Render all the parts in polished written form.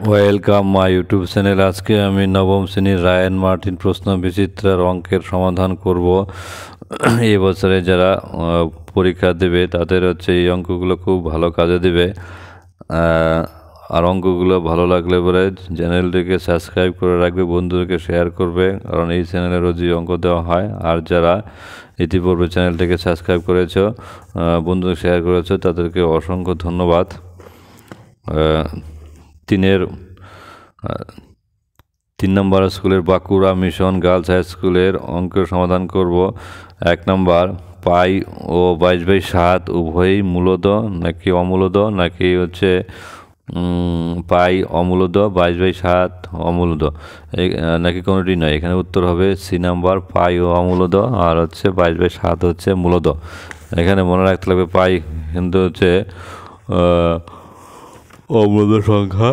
Welcome my YouTube channel. আজকে আমি নবম শ্রেণীর রায়ান মার্টিন প্রশ্ন বিচিত্রার অঙ্কের সমাধান করব। এই বছরে যারা পরীক্ষা দেবে তাদের এই অঙ্কগুলো খুব ভালো কাজে দেবে। আর অঙ্কগুলো ভালো লাগলে পরে চ্যানেলটিকে সাবস্ক্রাইব করে রাখবে, বন্ধুদেরকে শেয়ার করবে, কারণ এই চ্যানেলে রোজই অঙ্ক দেওয়া হয়। আর যারা ইতিপূর্বে চ্যানেলটিকে সাবস্ক্রাইব করেছো, বন্ধুদের শেয়ার করেছো, তাদেরকে অসংখ্য ধন্যবাদ। তিন নম্বর স্কুলের বাঁকুড়া মিশন গার্লস হাই স্কুলের অঙ্কের সমাধান করব। 1 নম্বর, পাই ও 22/7 উভয়ই মূলদ নাকি অমূলদ, নাকি পাই অমূলদ, 22/7 অমূলদ, নাকি কোনোটি নয়। এখানে উত্তর হবে সি নাম্বার, পাই ও অমূলদ, আর 22/7 মূলদ। এখানে মনে রাখতে লাগবে পাই কিন্তু অমূলদ সংখ্যা,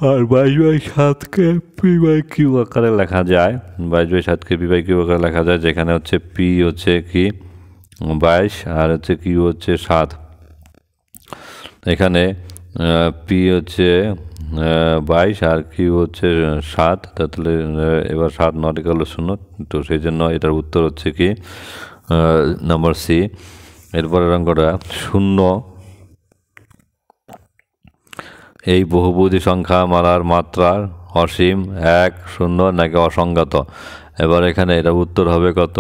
আর 22/7কে পি/কিউ আকারে লেখা যায়। 22/7কে পি/কিউ আকারে লেখা যায়, যেখানে পি কি 22 আর কিউ 7। এখানে পি 22 আর কিউ 7, তাহলে এবার 7 নট ইকুয়াল টু 0, তো সেই জন্য এটার উত্তর কি নাম্বার সি। এরপরের অঙ্কটা 0 এই বহুপদী সংখ্যা মালার মাত্রার অসীম 1, 0 নাকি অসংগত। এবার এখানে এটা উত্তর হবে কত,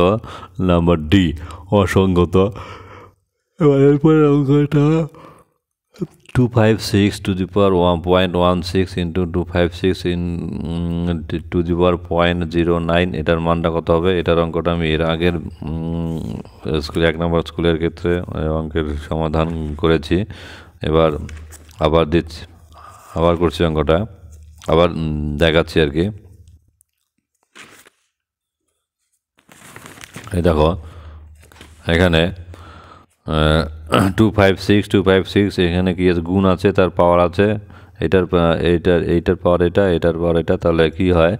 নাম্বার ডি, অসংগত। এবার এরপরে অঙ্কটা 256 to the power 1.16 into 256 to the power 0.09, এটার মানটা কত হবে। এটার অঙ্কটা আমি এর আগের স্কুলে 1 নম্বর স্কুলের ক্ষেত্রে অঙ্কের সমাধান করেছি। এবার আবার করছি অঙ্কটা, আবার দেখাচ্ছি আর কি। এই দেখো এখানে 256 এখানে কি আছে, গুণ আছে, তার পাওয়ার আছে, এইটার পাওয়ার এটার পাওয়ার এটা, তাহলে কি হয়,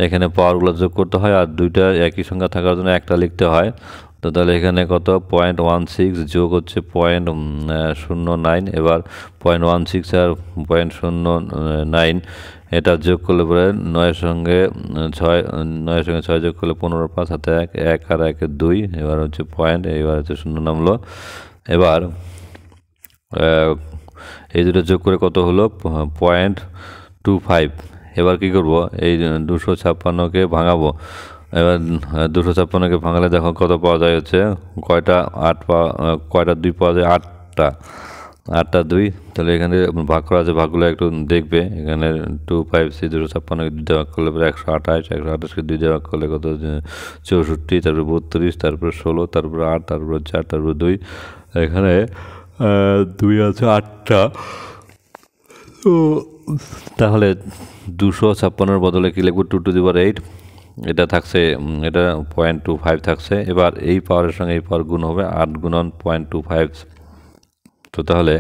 এখানে পাওয়ারগুলো যোগ করতে হয়, আর দুইটা একই সংখ্যা থাকার জন্য একটা লিখতে হয়। তো তাহলে এখানে কত, 0.16 যোগ 0.09। এবার 0.16 আর 0.09 এটা যোগ করলে পরে 9-এর সঙ্গে 6 যোগ করলে 15, 5 হাতে 1, 1 আর 1 2। এবার পয়েন্ট, এবার 0 নামলো। এবার এই দুটো যোগ করে কত হলো, 0.25। এবার কি করব, এই 256কে ভাঙাবো। এবার 256কে ভাঙালে দেখো কত পাওয়া যায়, কয়টা 2 পাওয়া যায়, 8টা 2। তাহলে এখানে ভাগ করা আছে, ভাগগুলো একটু দেখবে। এখানে 256 256কে 2 দিয়ে ভাগ করলে 128, 128কে 2 দিয়ে ভাগ করলে কত, 64, তারপরে 32, তারপরে 16, তারপরে 8, তারপরে 4, তারপরে 2। এখানে 2 আছে 8টা। তো তাহলে 256-এর বদলে কি লিখবো, 2 টু দি পাওয়ার 8, এটা থাকছে, এটা 0.25 থাকছে। এবার এই পাওয়ারের সঙ্গে এই পাওয়ার গুণ হবে, 8 গুণন 0.25। তো তাহলে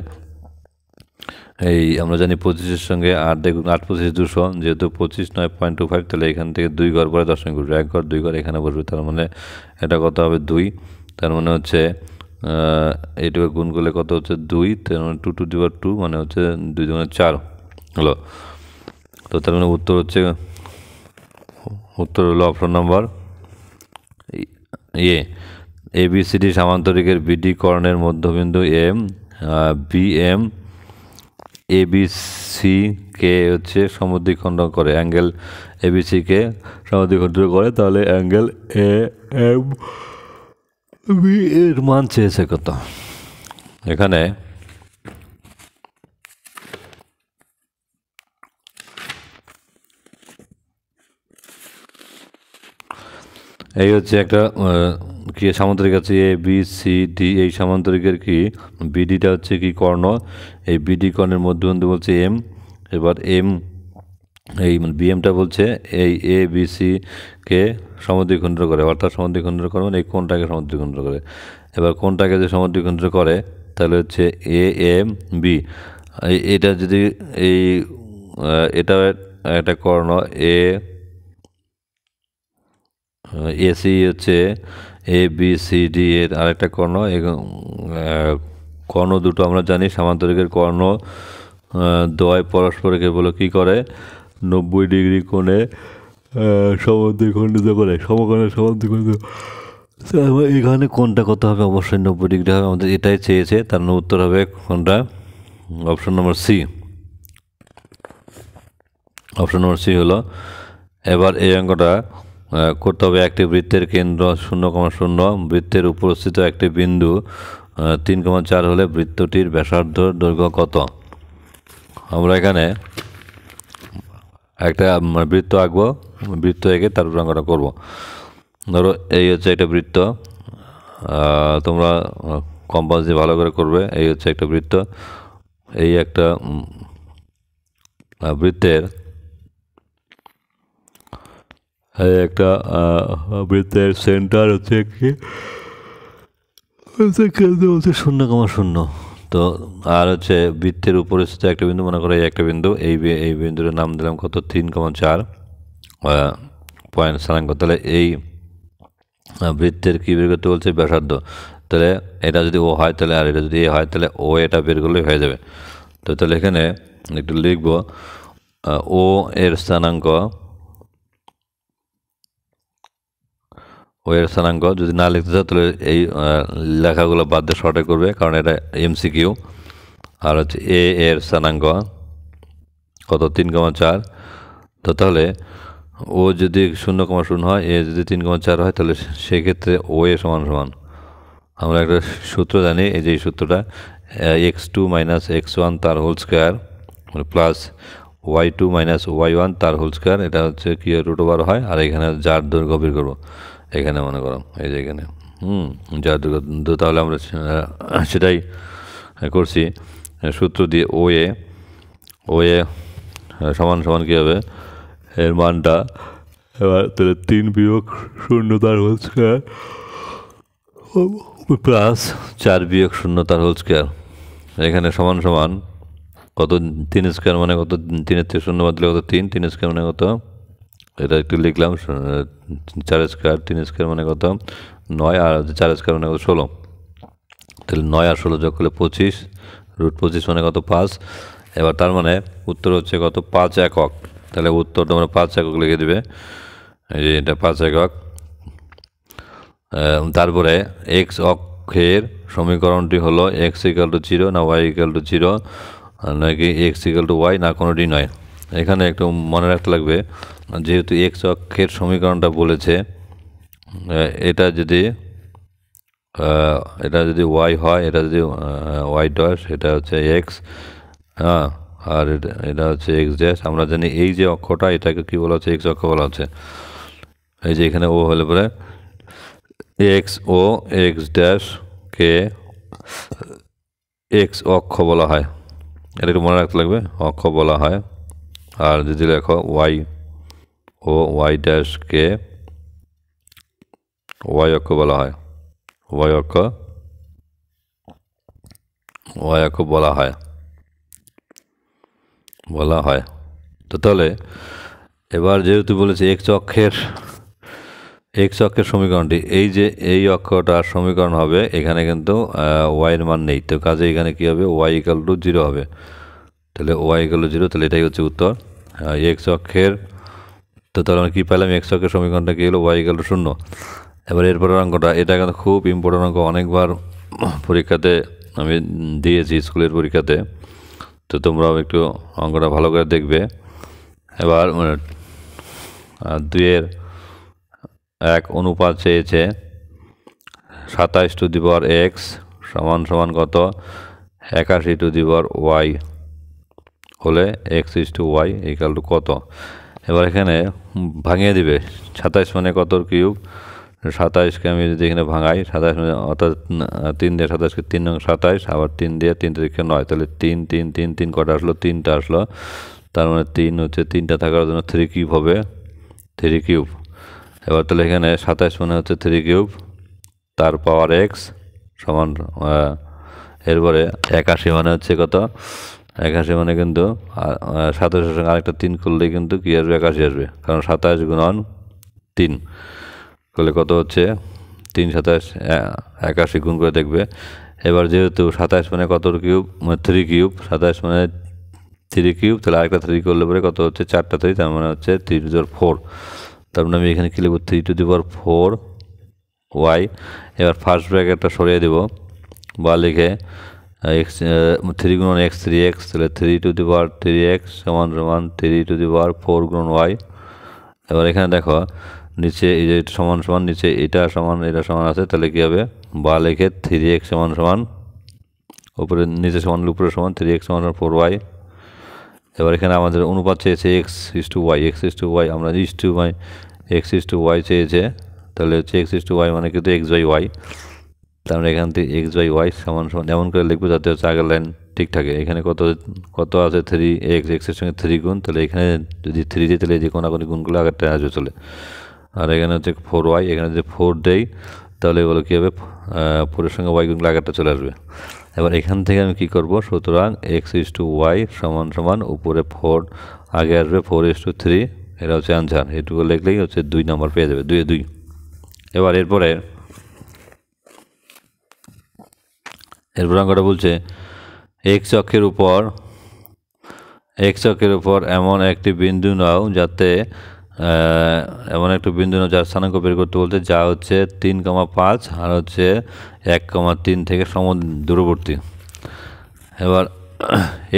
এই আমরা জানি 25-এর সঙ্গে 8 দেখুন, 8 25 200, যেহেতু 25 নয় 0.25, তাহলে এখান থেকে 2 ঘর পরে দশমিক বসবে, 1 ঘর 2 ঘর এখানে বসবে, তার মানে এটা কত হবে 2। তার মানে এইটুকু গুণ করলে কত 2, তার মানে 2 টু দি পাওয়ার 2, মানে 2 2 4 হলো। তো তার মানে উত্তর হলো অপশন নম্বর ABCD সামান্তরিকের বিডি কর্ণের মধ্যবিন্দু এম, BM ABC কে সমদ্বিখণ্ড করে, অ্যাঙ্গেল ABC কে সমদ্বিখণ্ড করে, তাহলে অ্যাঙ্গেল AMB এর মান চেয়েছে কত। এখানে এই একটা কি সামান্তরিক আছে ABCD, এই সামান্তরিকের কি বিডিটা কি কর্ণ, এই বিডি কর্ণের মধ্যবিন্দু বলছে এম। এবার এম এই বিএমটা বলছে এই ABC কে সমদ্বিখণ্ড করে, অর্থাৎ সমদ্বিখণ্ড করে মানে এই কোণটাকে সমদ্বিখণ্ড করে। এবার কোণটাকে যে সমদ্বিখণ্ড করে তাহলে AMB, এটা যদি এটা একটা কর্ণ AC ABCD এর আরেকটা কর্ণ। কর্ণ দুটো আমরা জানি, সামান্তরিকের কর্ণ দ্বয় পরস্পরকে বলো কি করে 90 ডিগ্রি কোণে সমদ্বিখণ্ডিত করে, সমকোণে সমদ্বিখণ্ডিত। এখানে কোনটা কত হবে? অবশ্যই 90 ডিগ্রি হবে, আমাদের এটাই চেয়েছে। তার উত্তর হবে কোনটা? Option number C. Option number C হলো। এবার এই অঙ্কটা করতে হবে। একটি বৃত্তের কেন্দ্র 0,0, বৃত্তের উপস্থিত একটি বিন্দু 3,4 হলে বৃত্তটির ব্যাসার্ধ দৈর্ঘ্য কত? আমরা এখানে একটা বৃত্ত আঁকবো, বৃত্ত এঁকে তারপর অঙ্কটা করবো। ধরো এই হচ্ছে একটা বৃত্ত, তোমরা কম্পাস দিয়ে ভালো করে করবে। এই হচ্ছে একটা বৃত্ত, এই একটা বৃত্তের সেন্টার হচ্ছে কি? 0,0। তো আর হচ্ছে বৃত্তের উপরে একটা বিন্দু, মনে করো এই একটা বিন্দু, এই বিন্দুর নাম দিলাম কত? 3,4 পয়েন্ট স্থানাঙ্ক। তাহলে এই বৃত্তের কী বের করতে বলছে? ব্যাসার্ধ। তাহলে এটা যদি ও হয় তাহলে, আর এটা যদি এ হয় তাহলে ও এটা বের করলেই হয়ে যাবে। তো তাহলে এখানে একটু লিখবো ও এর স্থানাঙ্ক, ও এর স্থানাঙ্ক। যদি না লিখতে চাও তাহলে এই লেখাগুলো বাদ দিয়ে শর্টে করবে, কারণ এটা MCQ। আর হচ্ছে এ এর স্থানাঙ্ক কত? 3,4। তো তাহলে ও যদি 0,0 হয়, এ যদি 3,4 হয়, তাহলে সেক্ষেত্রে ও এ সমান সমান, আমরা একটা সূত্র জানি, এই যে এই সূত্রটা, x2 - x1 তার whole square plus y2 - y1 তার হোল স্কোয়ার। এটা হচ্ছে কি √ওভার হয়। আর এখানে যার দৈর্ঘ্য বের করবো, এখানে মনে করো এই যে এখানে যার দৈর্ঘ্য। তাহলে আমরা সেটাই করছি সূত্র দিয়ে। ও এ সমান সমান কী হবে? এর মানটা এবার তাহলে 3 - 0 তার হোল স্কোয়ার প্লাস 4 - 0 তার হোল স্কোয়ার। এখানে সমান সমান কত? 3 স্কোয়ার মানে কত? 3-এর থেকে 0 বাদ দিলে কত? 3। 3 স্কোয়ার মানে কত? এটা একটু লিখলাম, 4 স্কোয়ার। 3 স্কোয়ার মানে কত? 9। আর 4 স্কোয়ার মানে কত? 16। তাহলে 9 আর 16 যোগ করলে 25, √25 মানে কত? 5। এবার তার মানে উত্তর হচ্ছে কত? 5 একক। তাহলে উত্তর তোমরা 5 একক লিখে দেবে, এই যে এটা 5 একক। তারপরে এক্স অক্ষের সমীকরণটি হলো x = 0 না y = 0, নাকি x = y না কোনোটি নয়। এখানে একটু মনে রাখতে লাগবে, যেহেতু এক্স অক্ষের সমীকরণটা বলেছে, এটা যদি y হয়, এটা যদি y ড্যাশ, এটা হচ্ছে x, হ্যাঁ, আর এটা হচ্ছে x ড্যাশ। আমরা জানি এই যে অক্ষটা, এটাকে কী বলা হচ্ছে? x অক্ষ বলা হচ্ছে। এই যে এখানে ও হলে পরে ও x ড্যাশকে x অক্ষ বলা হয়, এটা একটু মনে রাখতে লাগবে, অক্ষ বলা হয়। আর যদি লেখো y ড্যাশকে y অক্ষ বলা হয়, y অক্ষ বলা হয়। তো তাহলে এবার যেহেতু বলেছে এক্স অক্ষের সমীকরণটি, এই যে এই অক্ষটার সমীকরণ হবে, এখানে কিন্তু ওয়াইয়ের মান নেই। তো কাজে এখানে কী হবে? y = 0 হবে। তাহলে y = 0, তাহলে এটাই হচ্ছে উত্তর এক্স অক্ষের। তো তাহলে আমরা কী পেলাম? এক্স অক্ষের সমীকরণটা কী হলো? y = 0। এবার এরপরের অঙ্কটা, এটা কিন্তু খুব ইম্পর্টেন্ট অঙ্ক, অনেকবার পরীক্ষাতে আমি দিয়েছি, স্কুলের পরীক্ষাতে। তো তোমরাও একটু অঙ্কটা ভালো করে দেখবে। এবার 2:1 অনুপাত চেয়েছে। 27 সমান সমান কত? 81 y হলে x y = কত? এবার এখানে ভাঙিয়ে দিবে। 27 মানে কত কিউব? 27কে আমি যদি এখানে ভাঙাই, 27 মানে অর্থাৎ 3 দিয়ে 27কে 3 নং 27, আবার 3 দিয়ে 3 তারিখে 9, তাহলে 3 3 3 3 কটা আসলো? 3টা আসলো। তার মানে 3 হচ্ছে 3টা থাকার জন্য 3 কিউব হবে, 3 কিউব। এবার তাহলে এখানে 27 মানে হচ্ছে 3 কিউব তার পাওয়ার x সমান, এরপরে 81 মানে হচ্ছে কত? 81 মানে কিন্তু 27-এর সঙ্গে আরেকটা 3 করলেই কিন্তু কী আসবে? 81 আসবে, কারণ 27 গুণন 3 করলে কত হচ্ছে? 3 27 81 গুণ করে দেখবে। এবার যেহেতু 27 মানে কত কিউব? 3 কিউব। 27 মানে 3 কিউব, তাহলে আরেকটা 3 করলে পরে কত হচ্ছে 4টা 3, তার মানে হচ্ছে 3 টু দি পাওয়ার 4। তার মানে আমি এখানে কি লিখব 3 টু দি পাওয়ার 4 ওয়াই। এবার ফার্স্ট ব্র্যাকেটটা সরিয়ে দেব বা লিখে এক্স 3 গুণন এক্স 3x, তাহলে 3 টু দি পাওয়ার 3x সমান সমান 3 টু দি পাওয়ার 4 গুণন ওয়াই। এবার এখানে দেখো নিচে এই যে সমান সমান নিচে এটা সমান আছে, তাহলে কী হবে বা লিখে 3x সমান সমান উপরে নিচে সমান উপরে সমান 3x সমান 4y। এবার এখানে আমাদের অনুপাত চেয়েছে x ইস টু y, আমরা x ইস টু y চেয়েছে, তাহলে হচ্ছে x ইস টু y মানে কিন্তু x বাই y। তার মানে এখান থেকে x বাই y সমান সমান এমন করে লিখবো যাতে হচ্ছে আগের লাইন ঠিক থাকে। এখানে কত আছে 3x, x এর সঙ্গে 3 গুণ, তাহলে এখানে যদি 3 দিই তাহলে যে কোনাকুনি গুণগুলো আগেরটা আসবে চলে। আর এখানে হচ্ছে 4y, এখানে যদি 4 দেই তাহলে বলো কী হবে 4-এর সঙ্গে y গুণগুলো আগেরটা চলে আসবে। এবার এখান থেকে আমি কী করবো, সুতরাং x ইস টু y সমান সমান উপরে 4 আগে আসবে 4 ইস টু 3, এটা হচ্ছে অ্যান্সার। এটুকু লিখলেই হচ্ছে 2 নম্বর পেয়ে যাবে, 2 এবার এরপরে অঙ্কটা বলছে x অক্ষের উপর এমন একটি বিন্দু নাও যাতে যার স্থানাঙ্ক বের করতে বলতে, যা হচ্ছে 3,5 আর হচ্ছে 1,3 থেকে সম দূরবর্তী। এবার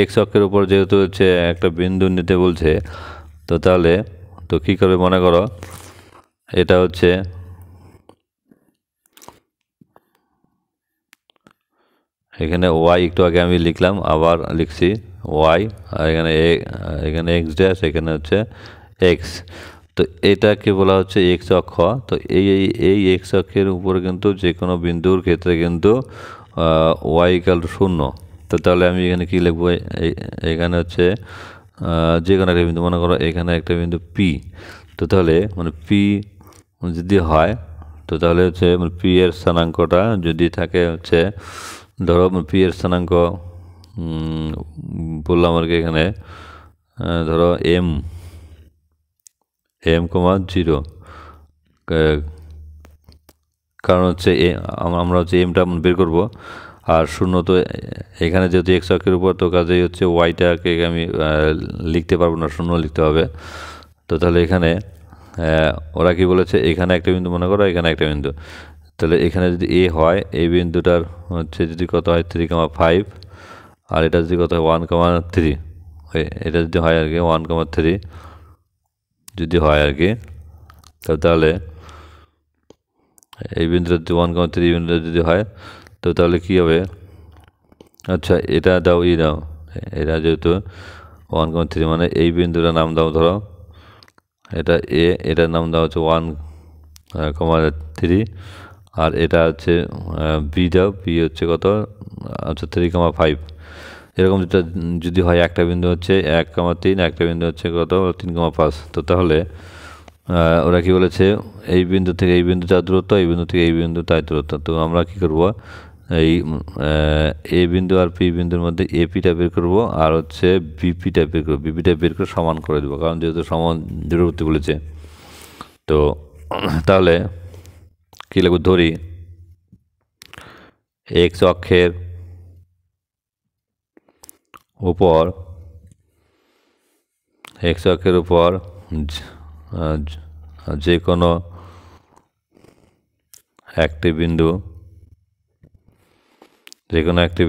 x অক্ষের উপর যেহেতু হচ্ছে একটা বিন্দু নিতে বলছে, তো তাহলে তো কী করবে মনে করো, এটা হচ্ছে এখানে y একটু আগে আমি লিখলাম, আবার লিখছি y, আর এখানে x ড্যাশ, এখানে হচ্ছে x। তো এটাকে বলা হচ্ছে x অক্ষ। তো এই x অক্ষের উপরে কিন্তু যে কোনো বিন্দুর ক্ষেত্রে কিন্তু y ইকাল টু 0। তো তাহলে আমি এখানে কি লিখবো, এখানে হচ্ছে যে কোনো একটা বিন্দু, মনে করো এখানে একটা বিন্দু p। তো তাহলে মানে p যদি হয়, তো তাহলে হচ্ছে p এর স্থানাঙ্কটা যদি থাকে হচ্ছে, ধরো p এর স্থানাঙ্ক বললাম আর কি, এখানে ধরো m,0, কারণ হচ্ছে আমরা হচ্ছে এমটা বের করব। আর 0 তো এখানে যেহেতু x অক্ষের উপর, তো কাজেই হচ্ছে ওয়াইটাকে আমি লিখতে পারবো না, 0 লিখতে হবে। তো তাহলে এখানে ওরা কি বলেছে, এখানে একটা বিন্দু মনে করো, এখানে একটা বিন্দু, তাহলে এখানে যদি a হয়, এই বিন্দুটার হচ্ছে যদি কত হয় 3,5, আর এটা যদি কত হয় 1,3, এটা যদি হয় আর কি 1,3 যদি হয় আর কি, তাহলে এই বিন্দুটা যদি 1,3 বিন্দুটা যদি হয়, তো তাহলে কী হবে, আচ্ছা এটা দাও দাও, এটা যেহেতু 1,3 মানে এই বিন্দুটার নাম দাও, ধরো এটা a, এটার নাম দাও হচ্ছে 1,3, আর এটা হচ্ছে b দাও, b হচ্ছে কত, আচ্ছা 3,5। এরকম যদি হয়, একটা বিন্দু হচ্ছে 1,3, একটা বিন্দু হচ্ছে কত 3,5। তো তাহলে ওরা কি বলেছে, এই বিন্দু থেকে এই বিন্দু তার দূরত্ব, এই বিন্দু থেকে এই বিন্দু তার দূরত্ব। তো আমরা কি করব, এই এ বিন্দু আর পি বিন্দুর মধ্যে এপিটা বের করব, আর হচ্ছে বিপিটা বের করবো, বিপিটা বের করে সমান করে দেবো, কারণ যেহেতু সমান দূরবর্তী বলেছে। তো তাহলে কী লিখব, ধরি x অক্ষের উপর যে কোনো একটি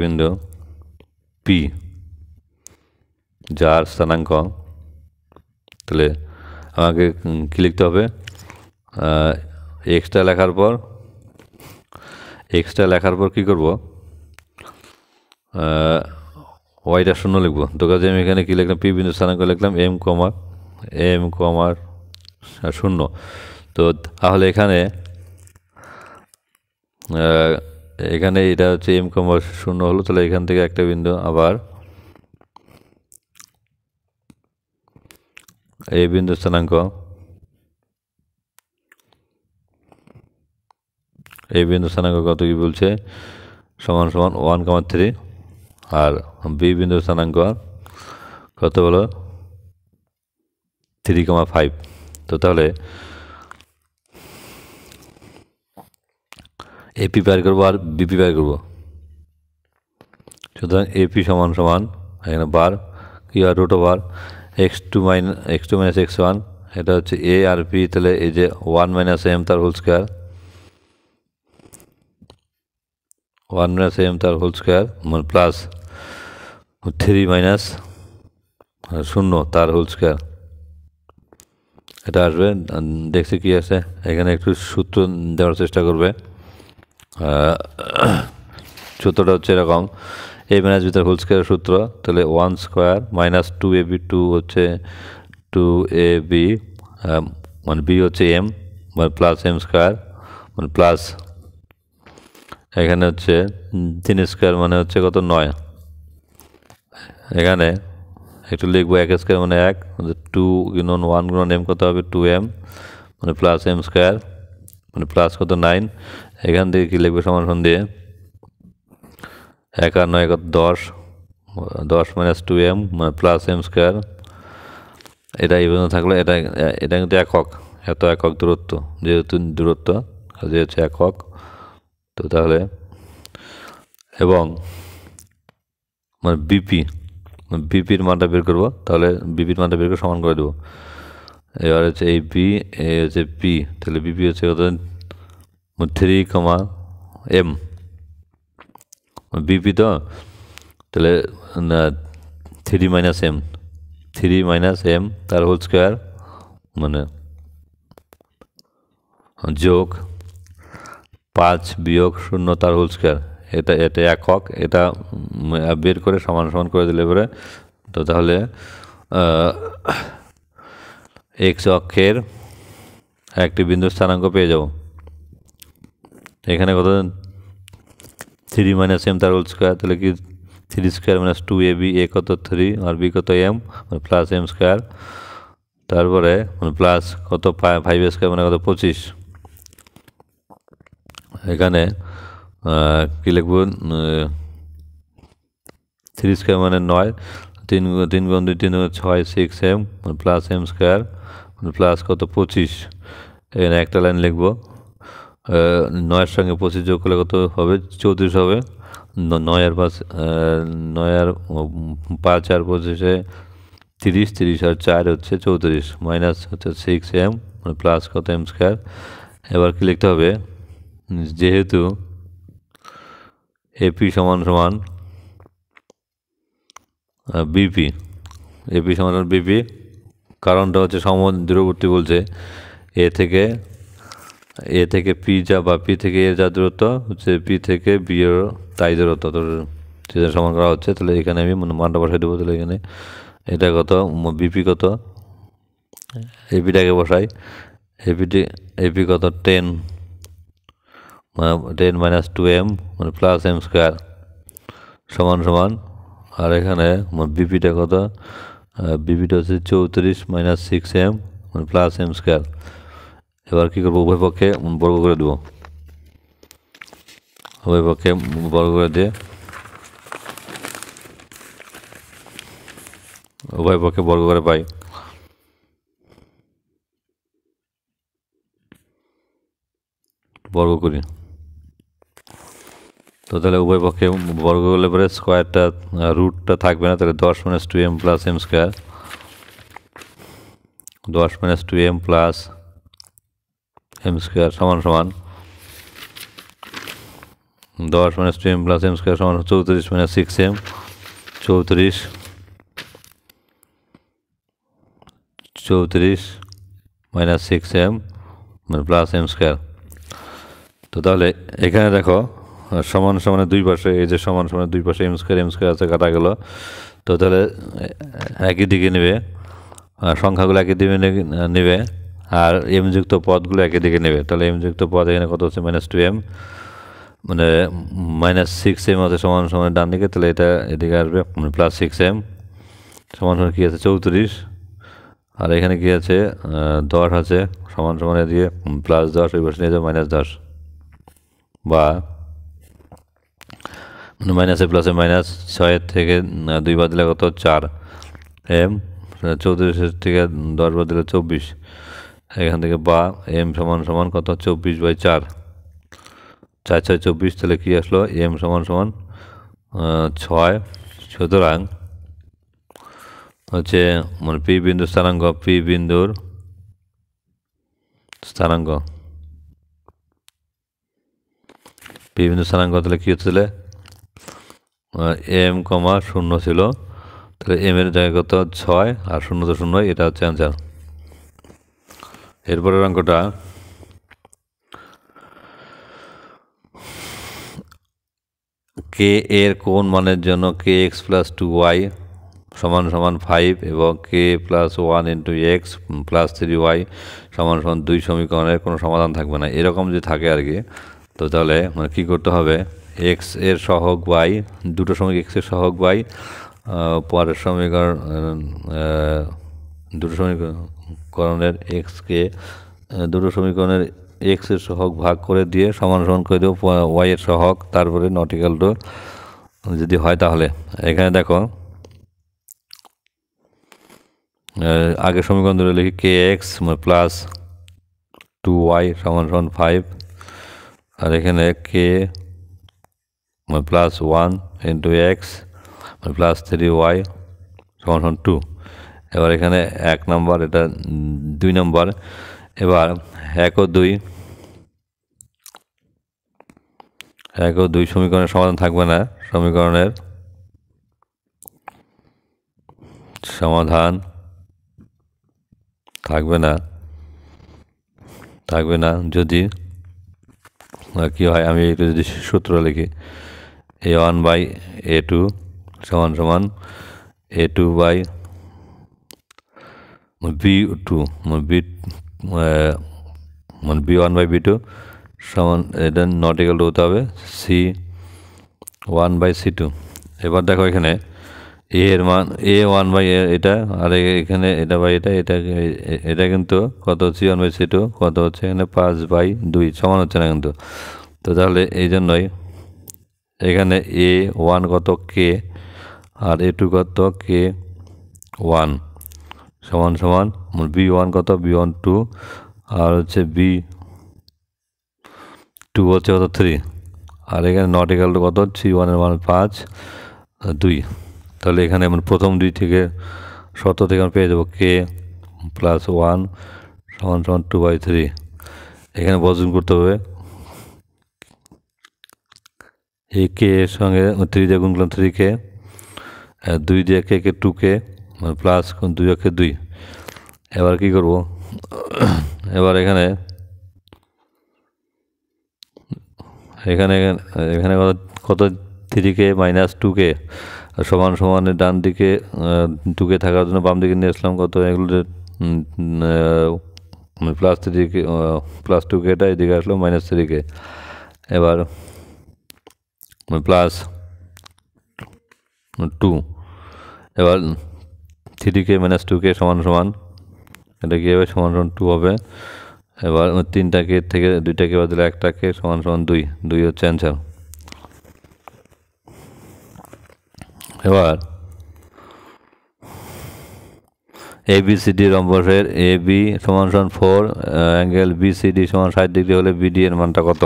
বিন্দু p, যার স্থানাঙ্ক, তাহলে আমাকে কী লিখতে হবে, এক্সটা লেখার পর কী করব, ওয়াইটা 0 লিখবো। তো কাজে আমি এখানে কী লিখলাম, পি বিন্দু স্থানাঙ্ক লিখলাম m, 0। তো তাহলে এখানে এটা হচ্ছে m, 0 হলো, তাহলে এখান থেকে একটা বিন্দু, আবার এই বিন্দু স্থানাঙ্ক, কত কি বলছে, সমান সমান 1,3, আর বি বিন্দু স্থানাঙ্ক কত হলো 3,5। তো তাহলে এপি বের করবো আর বিপি বের করবো। সুতরাং এপি সমান সমান, এখানে বার ইয়ার root over x2 minus x1, এটা হচ্ছে a আর b, তাহলে এই যে 1 মাইনাস m তার হোল স্কোয়ার, 1 মাইনাস m তার হোল স্কোয়ার মানে প্লাস 3 মাইনাস 0 তার হোল স্কোয়ার, এটা আসবে। দেখছি কি আছে এখানে, একটু সূত্র দেওয়ার চেষ্টা করবে। সূত্রটা হচ্ছে এরকম, a মাইনাস b তার হোল স্কোয়ার সূত্র, তাহলে 1 স্কোয়ার মাইনাস 2ab, 2 হচ্ছে 2ab মানে b হচ্ছে m মানে প্লাস m স্কোয়ার মানে প্লাস এখানে হচ্ছে 3 স্কোয়ার মানে হচ্ছে কত 9, এখানে একটু লিখবো 1 স্কোয়ার মানে 1, 2 গুণন 1 গুণন m কত হবে 2m মানে প্লাস m স্কোয়ার মানে প্লাস কত 9, এখান থেকে কি লিখবে সমান দিয়ে 1 আর 9 কত 10, 10 মাইনাস 2m মানে প্লাস m স্কোয়ার, এটা এই পর্যন্ত থাকলো। এটা কিন্তু একক, এত একক দূরত্ব, যেহেতু দূরত্ব যে হচ্ছে একক, তো তাহলে এবং মানে বিপির মানটা বের করবো, তাহলে বিপির মানটা বের করে সমান করে দেবো। এবার হচ্ছে এই বি, এই হচ্ছে পি, তাহলে বিপি হচ্ছে কত 3, m বিপি, তো তাহলে 3 মাইনাস m, 3 মাইনাস m তার হোল স্কোয়ার মানে যোগ 5 বিয়োগ 0 তার হোল স্কোয়ার, এটা একক, এটা বের করে সমান সমান করে দিলে পরে, তো তাহলে এক্স অক্ষের একটি বিন্দু স্থানাঙ্ক পেয়ে যাব। এখানে কত 3 মাইনাস m তার হোল স্কোয়ার, তাহলে কি 3 স্কোয়ার মাইনাস 2ab, a কত 3 আর b কত m প্লাস m স্কোয়ার, তারপরে প্লাস কত 5 স্কোয়ার মানে কত 25, এখানে কি লিখব 3 স্কোয়ার মানে 9, 3 গুণ 2 3 6, 6m plus m square plus কত 25, এখানে একটা লাইন লিখবো 9 এর সঙ্গে 25 যোগ করলে কত হবে 34 হবে, 9 আর 5 আর 25 30, 30 আর 4 হচ্ছে 34 মাইনাস হচ্ছে 6m প্লাস কত m স্কোয়ার। এবার কি লিখতে হবে, যেহেতু এপি সমান সমান বিপি, এপি সমান বিপি, কারণটা হচ্ছে দূরবর্তী বলছে এ থেকে পি যা বা পি থেকে এর যা দূরত্ব হচ্ছে পি থেকে বি এর তাই দূরত্ব, তো সেটা সমান করা হচ্ছে। তাহলে এখানে আমি মানটা বসাই দেবো, তাহলে এখানে এটা কত বিপি কত, এপিটাকে বসাই, এপি কত 10 minus 2m plus m square সমান সমান, আর এখানে বিপিটা কত, বিপিটা হচ্ছে 34 minus 6m plus m square. এবার কী করবো, উভয় পক্ষে বর্গ করে দেবো, উভয় পক্ষে বর্গ করে দিয়ে উভয় পক্ষে বর্গ করে পাই, বর্গ করি, তো তাহলে উভয় পক্ষে বর্গ করলে পরে স্কোয়ারটা রুটটা থাকবে না, তাহলে 10 minus 2m plus m square, 10 minus 2m plus m square সমান সমান 10 minus 2m plus m square সমান 34 minus 6m, 34 minus 6m plus m square. তো তাহলে এখানে দেখো সমান সমানের দুই পাশে, এই যে সমান সমানের দুই পাশে m স্কোয়ার আছে, কাটা গেল, তো তাহলে একই দিকে নেবে, সংখ্যাগুলো একই দিকে নেবে, আর m যুক্ত পদগুলো একই দিকে নেবে, তাহলে m যুক্ত পদ এখানে কত হচ্ছে মাইনাস 2m মানে মাইনাস 6m আছে সমান সমানের ডান দিকে, তাহলে এটা এদিকে আসবে প্লাস 6m সমান সমান কী আছে 34, আর এখানে কী আছে 10 আছে সমান সমান এদিকে প্লাস 10, ওই পাশে নিয়ে যাবে মাইনাস 10, বা মাইনাসে প্লাসে মাইনাস, 6 থেকে 2 বাদ দিলে কত 4m, 34 থেকে 10 বাদ দিলে 24, এখান থেকে বা m সমান সমান কত 24/4, 4 6 24, তাহলে কী আসলো m সমান সমান 6, সুতরাং হচ্ছে মানে পি বিন্দুর স্থানাঙ্ক, পি বিন্দুর স্থানাঙ্ক, পি বিন্দুর স্থানাঙ্ক তাহলে কী হচ্ছে, তাহলে এম কমা 0 ছিল, তাহলে এম এর জায়গায় কত 6 আর 0 তো 0, এটা হচ্ছে অ্যান্সার। এরপরের অঙ্কটা কে এর কোন মানের জন্য কে এক্স প্লাস 2y সমান সমান 5 এবং k plus 1 into x plus 3y সমান সমান 2 সমীকরণের কোনো সমাধান থাকবে না, এরকম যে থাকে আর কি। তো তাহলে মানে কী করতে হবে, এক্স এর সহগ y, দুটো সমীকরণ এক্স এর সহগ y, পরের সমীকরণ দুটো সমীকরণের এক্সকে দুটো সমীকরণের এক্স এর সহগ ভাগ করে দিয়ে সমান সমান করে দেবো ওয়াই এর সহগ, তারপরে নট ইকুয়াল টু যদি হয় তাহলে এখানে দেখো আগে সমীকরণ ধরে লিখি কে এক্স প্লাস 2y সমান সমান 5, আর এখানে k plus 1 into x plus 3y সমান সমান 2। এবার এখানে 1 নম্বর, এটা 2 নম্বর। এবার 1 ও 2 সমীকরণের সমাধান থাকবে না, সমীকরণের সমাধান থাকবে না যদি কী হয়, আমি একটু যদি সূত্র লিখি a1 বাই a2 সমান সমান a2 by b2 b1 by b2 সমান, এটা নট ইকুয়াল টু হতে হবে c1 বাই c2। এবার দেখো এখানে এ এর মান a1 বাই এটা, আর এখানে এটা বাই এটা কিন্তু কত হচ্ছে c1 বাই c2 কত হচ্ছে এখানে 5/2 সমান হচ্ছে না কিন্তু। তো তাহলে এই জন্যই এখানে a1 কত কে আর a2 কত k1 সমান সমান b1 কত b1 2 আর হচ্ছে b2 হচ্ছে কত 3, আর এখানে নট ইকুয়াল টু কত c1 এর মান 5/2। তাহলে এখানে প্রথম 2 থেকে শর্ত থেকে আমরা পেয়ে যাবো কে প্লাস 1 সমান সমান 2/3। এখানে বর্জন করতে হবে, এই কে এর সঙ্গে 3 দিয়ে গুণ করলাম 3k, 2 দিয়ে কে 2k প্লাস 2 কে 2। এবার কী করবো, এবার এখানে কত 3k মাইনাস 2k সমান সমান ডান দিকে 2k থাকার জন্য বাম দিকে নিয়ে আসলাম কত, এগুলো প্লাস 3k প্লাস 2kটা এদিকে আসলো মাইনাস 3k। এবার প্লাস 2, এবার 3k মাইনাস 2k সমান সমান এটা কী হবে সমান সমান 2 হবে। এবার 3টাকে থেকে 2টাকে বদলে 1টাকে সমান সমান 2 হচ্ছে অ্যান্সার। এবার ABCD রম্বসের AB সমান সমান 4, অ্যাঙ্গেল BCD সমান 60 ডিগ্রি হলে BD এর মানটা কত?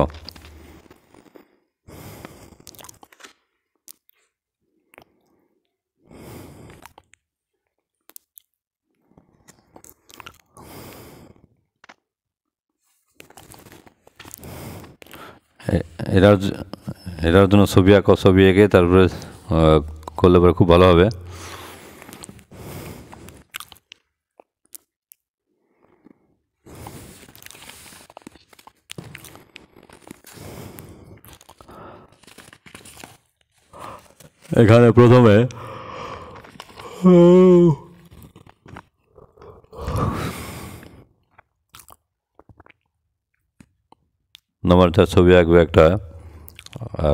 এটার জন্য ছবি আঁকো, ছবি এঁকে তারপরে করলে পরে খুব ভালো হবে। এখানে প্রথমে নম্বর ছবি আঁকবে একটা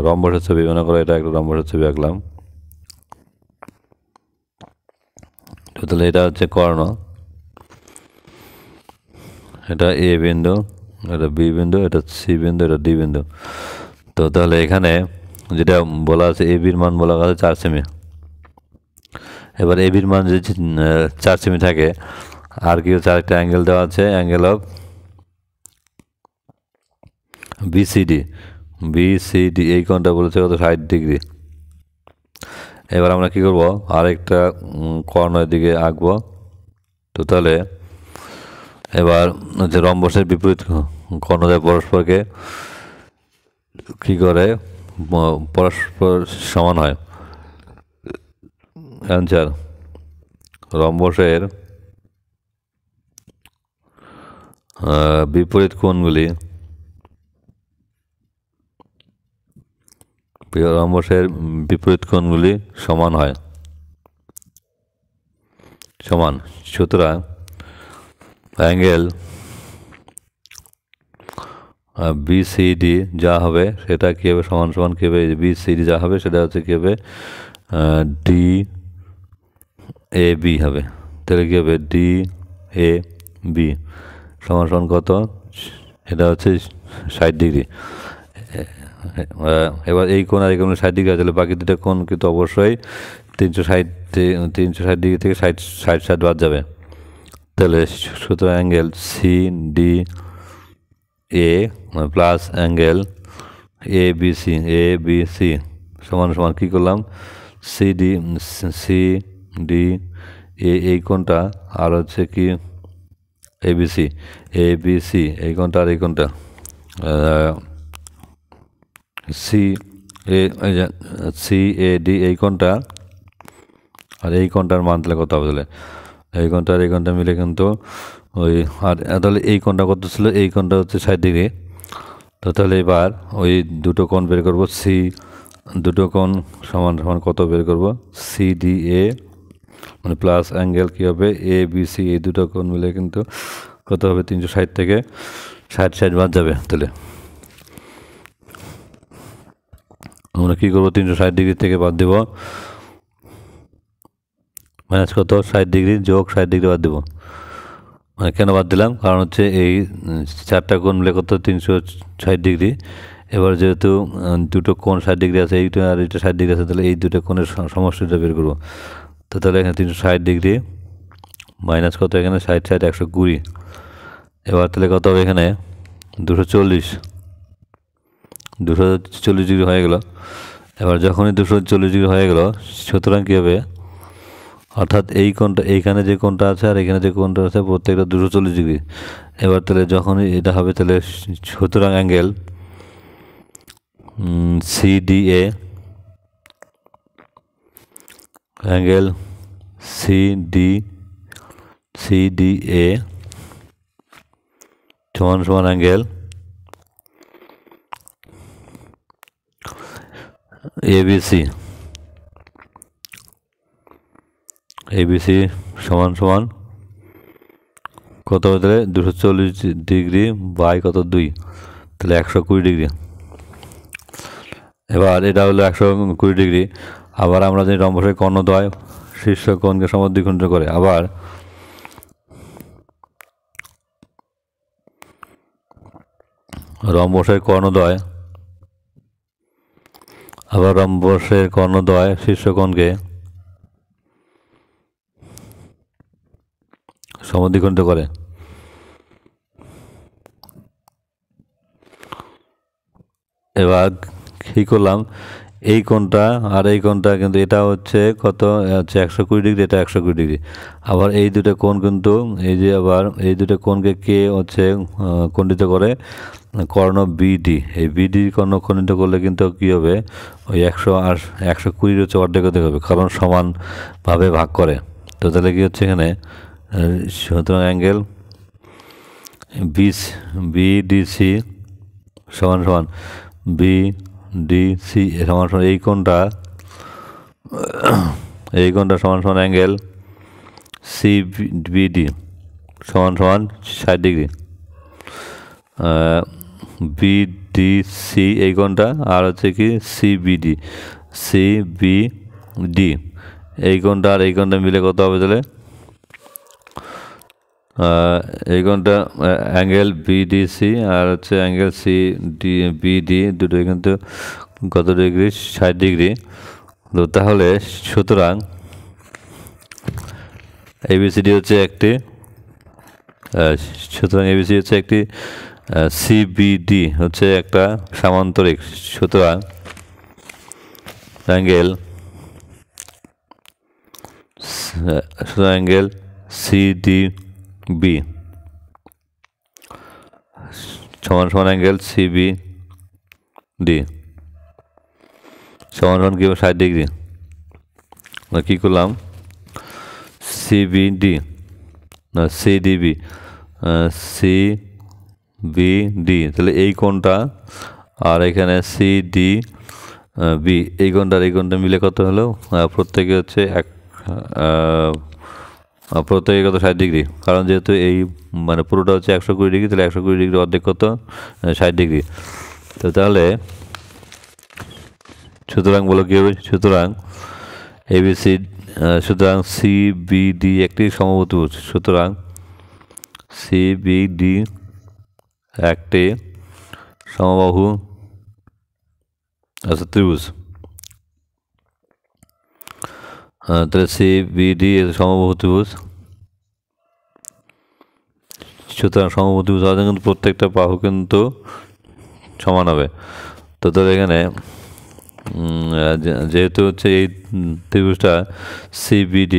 রম্বসের ছবি, মনে করো এটা একটা রম্বসের ছবি আঁকলাম। তাহলে এটা হচ্ছে কর্ণ, এটা এ বিন্দু, এটা বি বিন্দু, এটা সি বিন্দু, এটা ডি বিন্দু। তো তাহলে এখানে যেটা বলা আছে এ বির মান বলা আছে 4 সেমি। এবার এ বির মান যদি 4 সেমি থাকে, আর কি হচ্ছে আরেকটা অ্যাঙ্গেল দেওয়া আছে, অ্যাঙ্গেল অফ বিসিডি, এই কোণটা বলেছে কত 60 ডিগ্রি। এবার আমরা কি করব, আরেকটা কর্ণের দিকে আঁকবো। তো তাহলে এবার যে রম্বসের বিপরীত কর্ণদ্বয় পরস্পরকে কি করে পরস্পর সমান হয়। অ্যান্সার, রম্বসের বিপরীত কোণগুলি সমান হয়, সমান। সুতরাং অ্যাঙ্গেল BCD যা হবে সেটা কী হবে, সমান সমান কী হবে, BCD যা হবে সেটা হচ্ছে কী হবে, DAB হবে। তাহলে কী হবে, DAB সমান সমান কত, এটা হচ্ছে 60 ডিগ্রি। এবার এই কোণ আর এই কোণ 60 ডিগ্রি আছে, তাহলে বাকি দুটো কোণ কিন্তু অবশ্যই 360 ডিগ্রি থেকে 60 বাদ যাবে। তাহলে সুতরাং angle CDA plus angle ABC সমান সমান কী করলাম, CD এই কোণটা আর হচ্ছে কি ABC এই কোণটা আর এই কোণটা CAD এই কোণটা আর এই কোণটার মান তাহলে কত হবে, তাহলে এই কোণটা আর এই কোণটা মিলে কিন্তু ওই, আর তাহলে এই কোণটা কত ছিল, এই কোণটা হচ্ছে 60 ডিগ্রি। তো তাহলে এবার ওই দুটো কোণ বের করবো, দুটো কোণ সমান সমান কত বের করবো, CDA মানে প্লাস অ্যাঙ্গেল কী হবে ABC, এই দুটো কোণ মিলে কিন্তু কত হবে, 360 থেকে 60 বাদ যাবে। তাহলে আমরা কী করবো, 360 ডিগ্রি থেকে বাদ দেবো মাইনাস কত, 60 ডিগ্রি যোগ 60 ডিগ্রি বাদ দেবো। মানে কেন বাদ দিলাম, কারণ হচ্ছে এই চারটা কোণ মিলে কত, 360 ডিগ্রি। এবার যেহেতু দুটো কোণ 60 ডিগ্রি আছে, এইটা আর এইটা 60 ডিগ্রি আছে, তাহলে এই দুটো কোণের সমষ্টিটা বের করবো। তো তাহলে এখানে 360 ডিগ্রি মাইনাস কত, এখানে 60 120। এবার তাহলে কত হবে, এখানে 240 ডিগ্রি হয়ে গেল। এবার যখনই 240 ডিগ্রি হয়ে গেল, সুতরাং কী হবে, অর্থাৎ এই কোণটা, এইখানে যে কোণটা আছে আর এখানে যে কোণটা আছে প্রত্যেকটা 240 ডিগ্রি। এবার তাহলে যখনই এটা হবে, তাহলে সুতরাং অ্যাঙ্গেল CDA সমান সমান অ্যাঙ্গেল ABC সমান সমান কত হবে, তাহলে 240 ডিগ্রি বাই কত 2, তাহলে 120 ডিগ্রি। এবার এটা হলো 120 ডিগ্রি। আবার আমরা জানি রম্বসের কর্ণদ্বয় শীর্ষ কোণকে সমদ্বিখণ্ডিত করে। আবার রম্বসের কর্ণদ্বয় শীর্ষ কোণকে সমদ্বিখণ্ডিত করে। এবার কী করলাম, এই কোণটা আর এই কোণটা কিন্তু এটা হচ্ছে কত, হচ্ছে 120 ডিগ্রি, এটা 120 ডিগ্রি। আবার এই দুটো কোণ কিন্তু এই যে আবার এই দুটো কোণকে কে হচ্ছে খণ্ডিত করে, কর্ণ BD। এই BD কর্ণ খণ্ডিত করলে কিন্তু কী হবে, ওই 120 হচ্ছে অর্ধেক অর্ধেক হবে, কারণ সমানভাবে ভাগ করে। তো তাহলে কী হচ্ছে এখানে, সুতরাং অ্যাঙ্গেল BDC সমান সমান BDC সমান সমান এই কোণটা সমান সমান অ্যাঙ্গেল CBD সমান সমান 60 ডিগ্রি। BDC এই কোণটা আর হচ্ছে কি CBD এই কোণটা আর এই কোণটা মিলে কত হবে, তাহলে এই কোণটা অ্যাঙ্গেল BDC আর হচ্ছে অ্যাঙ্গেল CBD দুটোই কিন্তু কত ডিগ্রি, 60 ডিগ্রি। তো তাহলে সুতরাং ABCD হচ্ছে একটি CBD হচ্ছে একটা সামান্তরিক। সুতরাং অ্যাঙ্গেল সুতরাং অ্যাঙ্গেল CDB সমান সমান অ্যাঙ্গেল CBD সমান সমান কি 60 ডিগ্রি। আমরা কী করলাম CBD না CDB CBD, তাহলে এই কোণটা আর এখানে CDB এই কোণটা মিলে কত হলো প্রত্যেকে হচ্ছে প্রত্যেকে কত 60 ডিগ্রি, কারণ যেহেতু এই মানে পুরোটা হচ্ছে 120 ডিগ্রি, তাহলে 120 ডিগ্রি অর্ধেক কত 60 ডিগ্রি। তো তাহলে সুতরাং বলো কি হবে, সুতরাং ABC সুতরাং CBD একটি সমবাহু ত্রিভুজ, সুতরাং CBD একটি সমবাহু ত্রিভুজ। তাহলে CBD সমবাহু ত্রিভুজ, সুতরাং সমবাহু ত্রিভুজ হওয়ার কিন্তু প্রত্যেকটা বাহু কিন্তু সমান হবে। তো তাহলে এখানে যেহেতু হচ্ছে এই ত্রিভুজটা CBD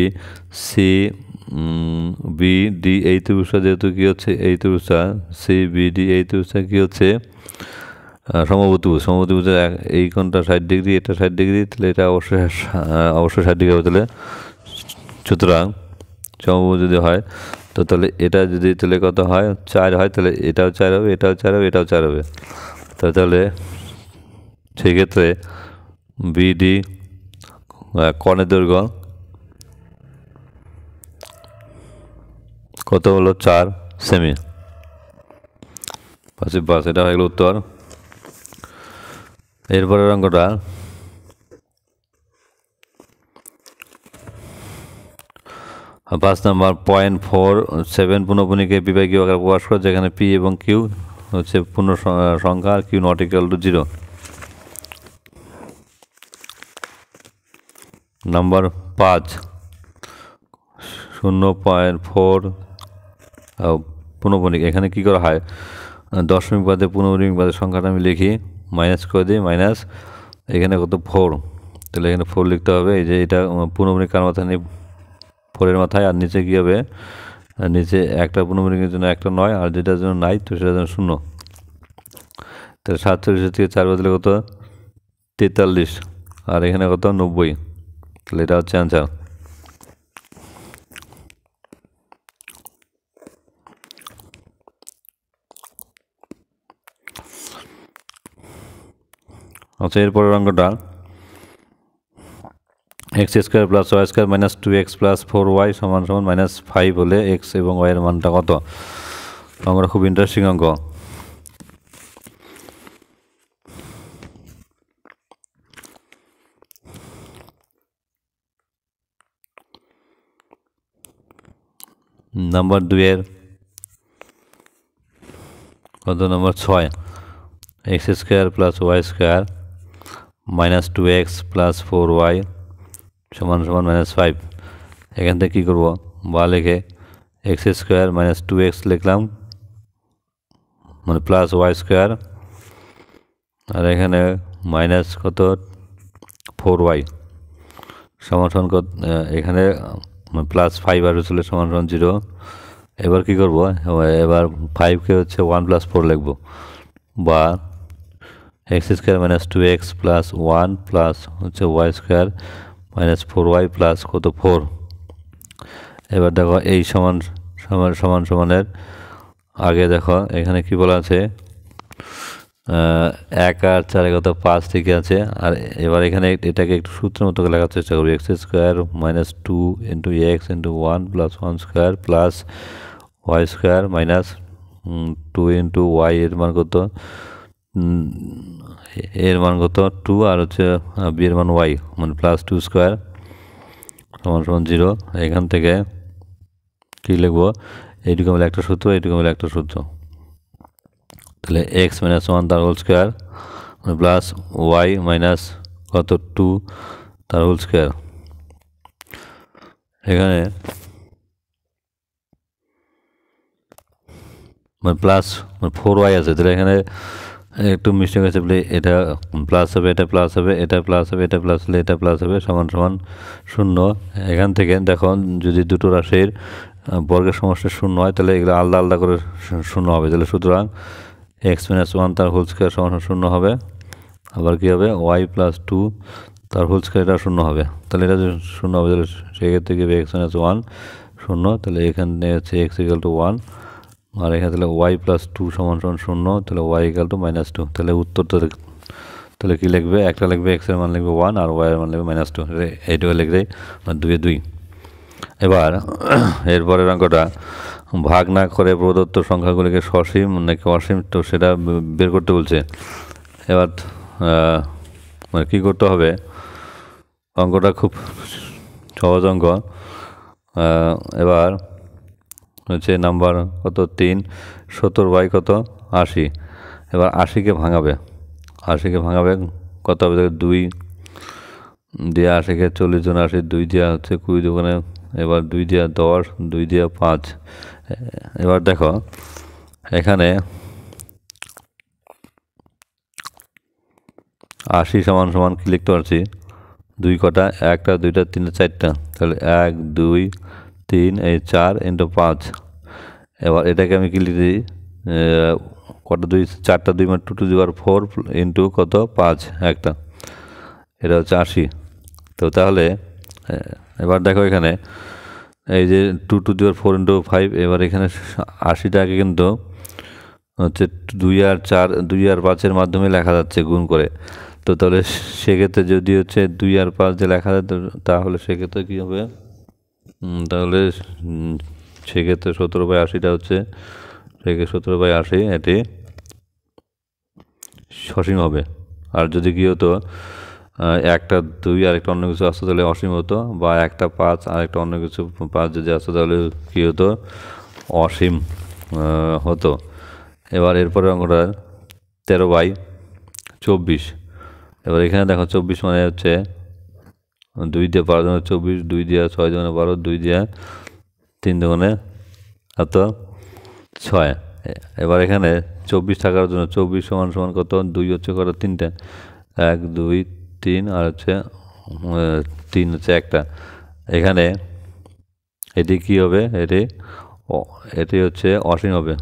এই ত্রিভুজটা যেহেতু কী হচ্ছে এই ত্রিভুজটা CBD এই ত্রিভুজটা কী হচ্ছে সমবাহু ত্রিভুজের এই কোণটা 60 ডিগ্রি, এটা 60 ডিগ্রি, তাহলে এটা অবশ্যই 60 ডিগ্রি হবে। তাহলে সুতরাং সমবাহু যদি হয় তো তাহলে এটা যদি তাহলে কত হয় 4 হয়, তাহলে এটাও 4 হবে, এটাও 4 হবে, এটাও 4 হবে। তাহলে সেক্ষেত্রে BD কোণের দৈর্ঘ্য কত হলো 4 সেমি। বাস এটা হয়ে গেল উত্তর। এরপরের অঙ্কটা 5 নম্বর 0.47 পূর্ণপূর্ণিকে বিভাগীয় আকারে প্রকাশ করে, যেখানে P এবং Q হচ্ছে পূর্ণ সংখ্যা আর Q not equal to 0। Number 5 0.4 পূর্ণপূর্ণিক, এখানে কী করা হয় দশমিক বাদে পূর্ণপূর্ণিক বাদের সংখ্যাটা আমি লিখি মাইনাস করে দিই, মাইনাস এখানে কত 4, তাহলে এখানে 4 লিখতে হবে। এই যে এটা পূর্ণপূর্ণিক কার মাথায় নেই 4-এর মাথায়, আর নিচে কী হবে নিচে একটা পূর্ণপূর্ণিকের জন্য একটা 9, আর যেটার জন্য নাই তো সেটার জন্য 0। তাহলে 47 থেকে 4 বদলে কত 43, আর এখানে কত 90, তাহলে এটা হচ্ছে অ্যান্সার। আচ্ছা, এরপরের অঙ্কটা x² + y² - 2x + 4y = -5 হলে x এবং y এর মানটা কত? অঙ্কটা খুব ইন্টারেস্টিং অঙ্ক। নাম্বার 2 এর কত নম্বর 6 x² + y² - 2x + 4y = -5। এখান থেকে কী করবো বা লিখে x² - 2x লিখলাম মানে +y², আর এখানে মাইনাস কত 4y সমান কত, এখানে +5 আর ছিল = 0। এবার কী করব, এবার 5কে হচ্ছে 1 + 4 লিখব, বা x² - 2x + 1 প্লাস হচ্ছে y² - 4y প্লাস কত 4। এবার দেখো এই সমানের আগে দেখো এখানে কি বলা আছে 1 আর 4 কত 5 থেকে আছে, আর এবার এখানে এটাকে একটু সূত্রের মতো লেখার চেষ্টা করবি x² - 2 × x × 1 + 1² plus y² - 2 × y এর মান কত, এর মান কত 2, আর হচ্ছে b এর মান y মানে +2² = 0। এখান থেকে কী লিখবো, এইটুকু মিলে একটা সূত্র, এইটুকু মিলে একটা সূত্র, তাহলে x - 1 তার whole square plus y minus কত 2 তার হোল স্কোয়ার। এখানে প্লাস 4y আছে, তাহলে এখানে একটু মিস্টেক আছে বলে এটা প্লাস হবে, এটা প্লাস হবে, এটা প্লাস হবে, এটা প্লাস হলে এটা প্লাস হবে, সমান সমান শূন্য। এখান থেকে দেখো যদি দুটো রাশির বর্গের সমষ্টি শূন্য হয় তাহলে এগুলো আলাদা আলাদা করে শূন্য হবে, তাহলে সুতরাং এক্স মাইনাস ওয়ান তার হোল স্কোয়ার সমান শূন্য হবে। আবার কী হবে, ওয়াই প্লাস টু তার হোল স্কোয়ার এটা শূন্য হবে, তাহলে এটা শূন্য হবে, তাহলে সেক্ষেত্রে কী হবে এক্স মাইনাস ওয়ান শূন্য, তাহলে এখানে হচ্ছে এক্স ইকাল টু ওয়ান, আর এখানে তাহলে ওয়াই প্লাস টু সমান সমান শূন্য, তাহলে y equal to minus two. তাহলে উত্তরটা তাহলে কী লিখবে, একটা লিখবে এক্সের মান লিখবে ওয়ান আর ওয়াইয়ের মান লিখবে মাইনাস টু, এইটুকু লিখবে দুয়ে দুই। এবার এরপরের অঙ্কটা ভাগ না করে প্রদত্ত সংখ্যাগুলিকে সসীম নাকি অসীম তো সেটা বের করতে বলছে। এবার মানে কী করতে হবে, অঙ্কটা খুব সহজ অঙ্ক। এবার হচ্ছে নাম্বার কত 3, 70 বাই কত 80। এবার 80কে ভাঙাবে, 80কে ভাঙাবে কত হবে, 2 দিয়ে 80কে 40 জন 80, 2 দেওয়া হচ্ছে 20 দোকানে, এবার 2 দেওয়া 10, 2 দেওয়া 5। এবার দেখো এখানে 80 সমান সমান কি লিখতে পারছি, 2 কটা, 1টা 2টা 3টা 4টা, তাহলে 1 2 3 এই 4 ইন্টু 5। এবার এটাকে আমি কি লিখি, কটা 2, 4টা 2 মানে 2 টু দি পাওয়ার 4 ইন্টু কত 5 একটা, এটা হচ্ছে 80। তো তাহলে এবার দেখো এখানে এই যে 2 টু দি পাওয়ার 4 ইন্টু 5, এবার এখানে 80টাকে কিন্তু হচ্ছে 2 আর 4, 2 আর 5-এর মাধ্যমে লেখা যাচ্ছে গুণ করে। তো তাহলে সেক্ষেত্রে যদি হচ্ছে 2 আর 5 দিয়ে লেখা যায় তাহলে সেক্ষেত্রে কী হবে, তাহলে সেক্ষেত্রে 17 বাই 80টা হচ্ছে, সেক্ষেত্রে 17 বাই 80 এটি সসীম হবে। আর যদি কী হতো, একটা 2 আর একটা অন্য কিছু আসতো তাহলে অসীম হতো, বা একটা 5 আর একটা অন্য কিছু 5 যদি আসতো তাহলে কী হতো, অসীম হতো। এবার এরপরে অঙ্কটা 13 বাই 24। এবার এখানে দেখো 24 মানে হচ্ছে 2 দিয়ে 12 জনে 24, 2 দিয়ে 6 জনে 12, 2 দিয়ে 3 দুগুণে কত 6। এবার এখানে 24 থাকার জন্য 24 সমান সমান কত, 2 হচ্ছে কত 3টে, 1 2 3 আর হচ্ছে 3 হচ্ছে একটা। এখানে এটি কি হবে, এটি হচ্ছে অসীম হবে,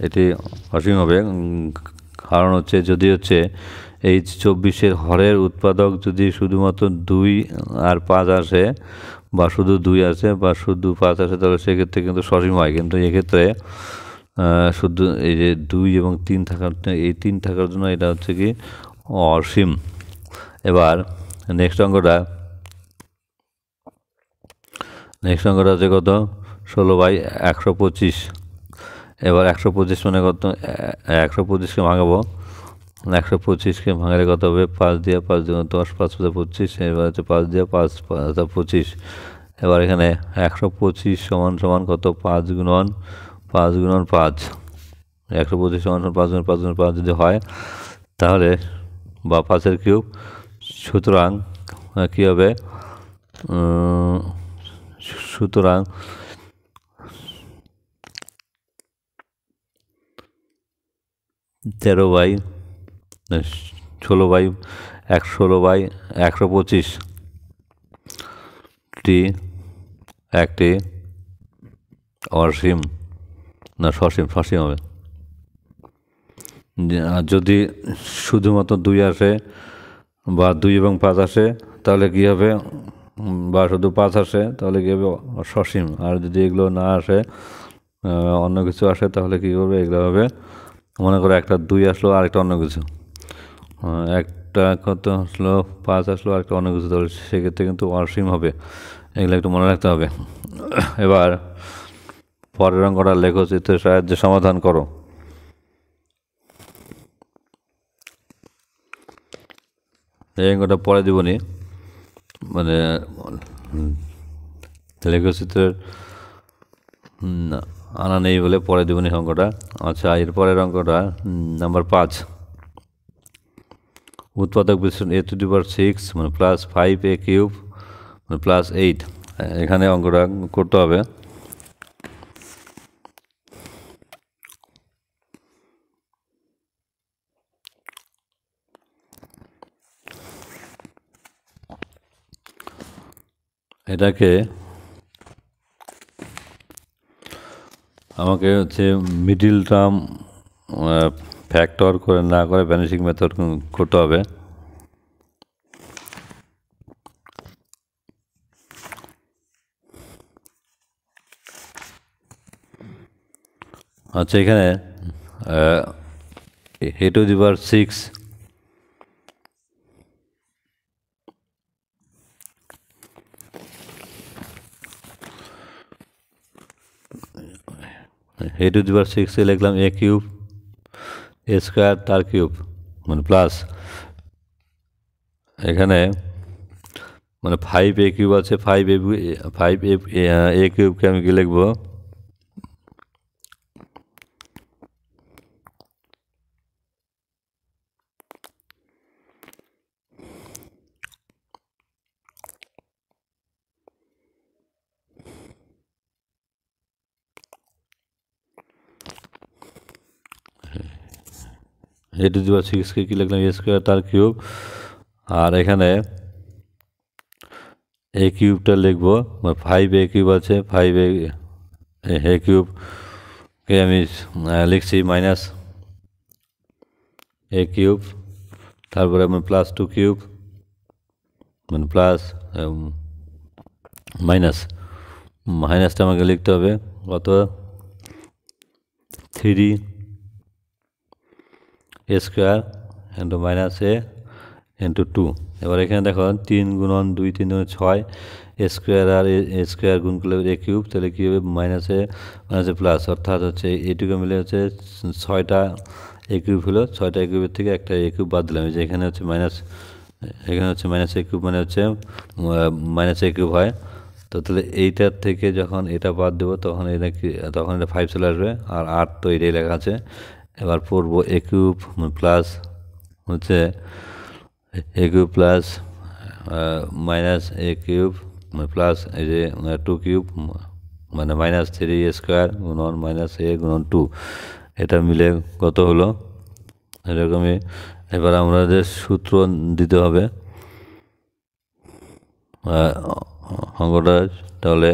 এটি অসীম হবে, কারণ হচ্ছে যদি হচ্ছে এই 24-এর হরের উৎপাদক যদি শুধুমাত্র 2 আর 5 আসে, বা শুধু 2 আসে বা শুধু 5 আসে, তাহলে সেক্ষেত্রে কিন্তু সসীম হয়। কিন্তু এক্ষেত্রে শুধু এই যে 2 এবং 3 থাকার, এই 3 থাকার জন্য এটা হচ্ছে কি অসীম। এবার নেক্সট অঙ্কটা হচ্ছে কত, 16 বাই 125। এবার 125 মানে কত, 125কে ভাঙাবো, 125কে ভাঙালে কত হবে, 5 দিয়ে 5 দুগুণ 10, 5 5 25, এবার হচ্ছে 5 দিয়ে 5 5 25। এবার এখানে 125 সমান সমান কত, 5 গুণন 5 গুণন 5, 125 সমান সমান 5 গুণন 5 গুণন 5 যদি হয় তাহলে, বা 5-এর কিউব, সুতরাং কী হবে, সুতরাং 16 বাই 125 টি একটি অসীম না সসীম হবে। যদি শুধুমাত্র 2 আসে বা 2 এবং 5 আসে তাহলে কী হবে, বা শুধু 5 আসে তাহলে কী হবে, সসীম। আর যদি এগুলো না আসে, অন্য কিছু আসে, তাহলে কী করবে, এগুলো হবে, মনে করো একটা 2 আসলো আর একটা অন্য কিছু, একটা কত আসলো 5 আসলো আর একটা অন্য কিছু, তাহলে সেক্ষেত্রে কিন্তু অসীম হবে। এগুলো একটু মনে রাখতে হবে। এবার পরের অঙ্কটা লেখচিত্রের সাহায্যে সমাধান করো। এই অঙ্কটা পরে দিবনি, মানে লেখচিত্রের আনা নেই বলে পরে দেবনি অঙ্কটা। আচ্ছা, এরপরের অঙ্কটা নাম্বার 5, উৎপাদক বিশ্লেষণ a⁶ মানে +5a³ মানে +8। এখানে অঙ্কটা করতে হবে। এটাকে আমাকে হচ্ছে মিডিল টার্ম ফ্যাক্টর করে না করে ভ্যানিশিং মেথড করতে হবে। আচ্ছা, এখানে a to the power 6 a to the power 6 এ লিখলাম a কিউব a স্কোয়ার তার কিউব মানে প্লাস এখানে মানে 5a কিউব আছে, 5a কিউবকে আমি কি লিখবো a to the power 6 কে কি লিখলাম a স্কোয়ার তার কিউব, আর এখানে a কিউবটা লিখবো 5a কিউব আছে, 5a কিউবকে আমি লিখছি মাইনাস a কিউব, তারপরে আমার প্লাস 2 কিউব মানে প্লাস মাইনাসটা আমাকে লিখতে হবে কত 3a square into minus a into 2। এবার এখানে দেখো 3 গুণন 2 3 গুণ 6 a স্কোয়ার আর a স্কোয়ার গুণ করলে a কিউব, তাহলে কী হবে মাইনাসে প্লাস, অর্থাৎ হচ্ছে এইটুকু মিলে হচ্ছে 6টা a কিউব হলো, 6টা a কিউবের থেকে একটা a কিউব বাদ দিলাম। যে এখানে হচ্ছে মাইনাস a কিউব মানে হচ্ছে মাইনাস a কিউব হয়। তো তাহলে এইটার থেকে যখন এটা বাদ দেবো তখন এটা 5 চলে আসবে, আর 8 তো এটাই লেখা আছে। এবার পড়বো a কিউব প্লাস হচ্ছে a cube plus minus a cube plus এই যে 2 কিউব মানে মাইনাস 3a স্কোয়ার গুণন মাইনাস a গুণন 2, এটা মিলে কত হলো এরকমই। এবার আমাদের সূত্র দিতে হবে অঙ্কটা, তাহলে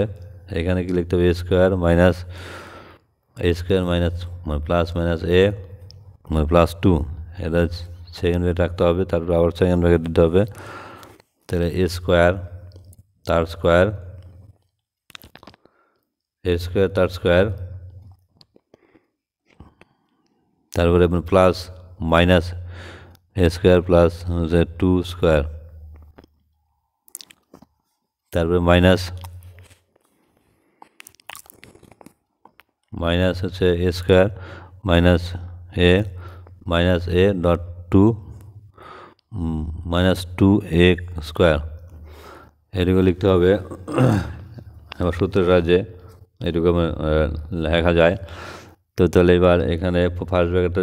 এখানে কি লিখতে হবে a square minus plus minus a plus 2, এটা সেকেন্ড ব্র্যাকেট রাখতে হবে, তারপর আবার সেকেন্ড ব্র্যাকেট দিতে হবে। তাহলে a স্কোয়ার তার স্কোয়ার তারপরে plus minus a square plus 2 square, তারপরে মাইনাস হচ্ছে a square minus a dot 2 minus 2a square, এটুকু লিখতে হবে। এবার সূত্রের রাজ্যে এটুকু লেখা যায়। তো তাহলে এবার এখানে ফার্স্ট ব্র্যাকেটটা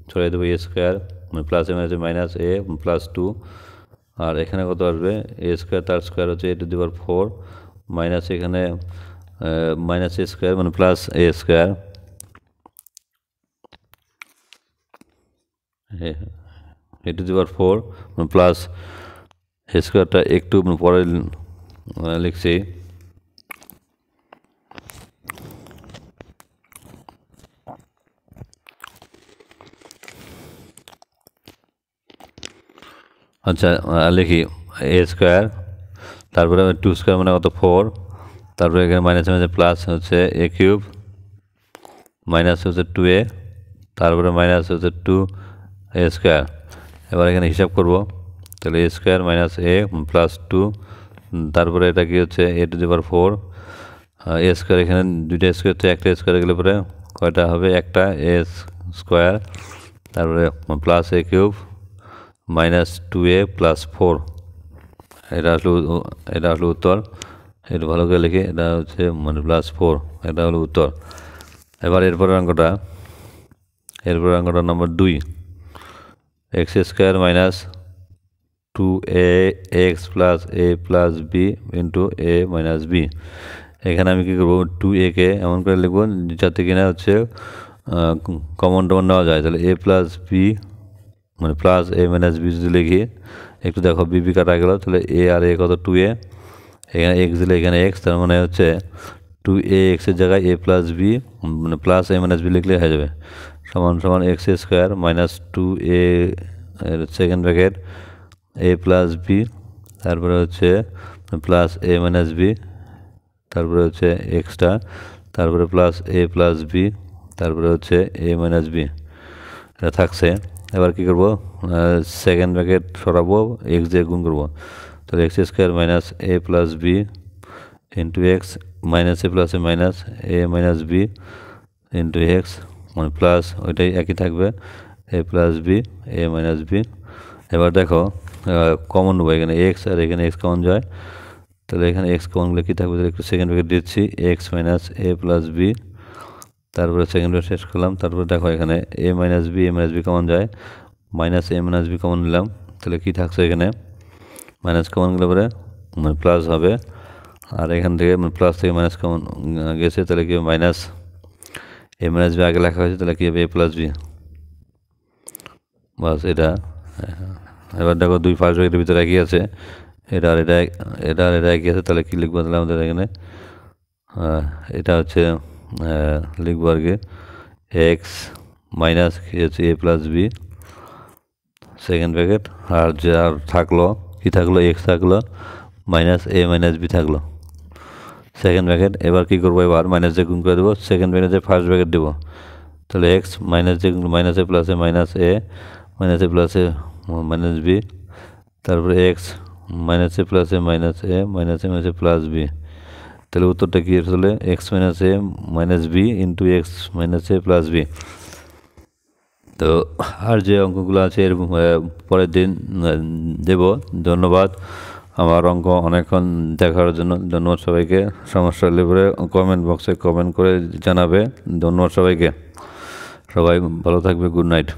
ছড়িয়ে দেবো a square plus minus a plus 2, আর এখানে কত আসবে a স্কোয়ার তার স্কোয়ার হচ্ছে a to the power 4 minus এখানে minus a square plus a square a to the power 4 plus a স্কোয়ারটা একটু পরে লিখছি। আচ্ছা লিখি a স্কোয়ার তারপরে 2 স্কোয়ার মানে কত 4, তারপরে এখানে মাইনাস প্লাস হচ্ছে a কিউব মাইনাস হচ্ছে 2a, তারপরে মাইনাস হচ্ছে 2a স্কোয়ার। এবার এখানে হিসাব করব, তাহলে a square minus a plus 2, তারপরে এটা কি হচ্ছে a to the power 4 a square, এখানে দুইটা স্কোয়ার তো একটা স্কোয়ার গেলে পরে কয়টা হবে একটা a স্কোয়ার, তারপরে plus a cube minus 2a plus 4, এটা আসলো উত্তর। এটা ভালো করে লিখে, এটা হচ্ছে প্লাস 4, এটা হলো উত্তর। এবার এরপরের অঙ্কটা নম্বর 2 x square minus 2ax plus a plus b into a minus b। এখানে আমি কী করবো 2a কে এমন করে লিখবো যাতে কিনা হচ্ছে কমন নেওয়া যায়। তাহলে a plus b plus a minus b যদি লিখি, একটু দেখো b কাটা গেল, তাহলে a আর a কত 2a, এখানে এক্স দিলে এখানে এক্স, তার মানে হচ্ছে 2ax এর জায়গায় a প্লাস বি মানে প্লাস a মাইনাস বি লিখলে হয়ে যাবে, সমান সমান এক্স স্কোয়ার মাইনাস 2a এর second bracket a plus b, তারপরে হচ্ছে প্লাস a মাইনাস বি, তারপরে হচ্ছে এক্সটা, তারপরে প্লাস a প্লাস বি, তারপরে হচ্ছে a মাইনাস বি, এটা থাকছে। এবার কী করবো, সেকেন্ড ব্র্যাকেট সরাবো, এক্স দিয়ে গুণ করবো, তাহলে x square minus a plus b into x minus a plus minus a minus b into x মানে প্লাস ওইটাই একই থাকবে a plus b a minus b. এবার দেখো কমন নেবো, এখানে এক্স আর এখানে এক্স কমন যায়, তাহলে এখানে এক্স কমনগুলো কী থাকবে, তাহলে একটু সেকেন্ড ব্র্যাকেট দিচ্ছি x minus a plus b, তারপরে সেকেন্ড ব্র্যাকেট শেষ করলাম, তারপরে দেখো এখানে a মাইনাস বি কমন যায়, minus a minus b common নিলাম, তাহলে কী থাকছে এখানে মাইনাস কমন গেলে পরে মানে প্লাস হবে, আর এখান থেকে প্লাস থেকে মাইনাস কমন গেছে, তাহলে কি মাইনাস a মাইনাস বি আগে লেখা হয়েছে, তাহলে কী হবে a প্লাস বি, বাস এটা। এবার দেখো দুই ফার্স্ট ব্র্যাকেটের ভিতরে একই আছে, এটা আর এটা একই আছে, তাহলে কী লিখবো, তাহলে আমাদের এখানে এটা হচ্ছে লিখবো আর কি এক্স মাইনাস কী হচ্ছে a plus b second bracket, আর যে আর থাকলো কী থাকলো এক্স থাকলো মাইনাস a মাইনাস বি থাকলো সেকেন্ড ব্র্যাকেট। এবার কী করবো, এবার মাইনাস দিয়ে গুণ করে দেবো, সেকেন্ড ব্র্যাকেটে ফার্স্ট ব্র্যাকেট দেবো, তাহলে এক্স মাইনাস দিয়ে minus a plus plus a minus b, তারপরে x minus a plus minus a plus b, তাহলে উত্তরটা কী আসলে x minus a minus b into x minus a plus b. তো আর যে অঙ্কগুলো আছে এর পরের দিন দেব। ধন্যবাদ আমার অঙ্ক অনেকক্ষণ দেখার জন্য, ধন্যবাদ সবাইকে। সমস্যা হলে পরে কমেন্ট বক্সে কমেন্ট করে জানাবে। ধন্যবাদ সবাইকে, সবাই ভালো থাকবে, গুড নাইট।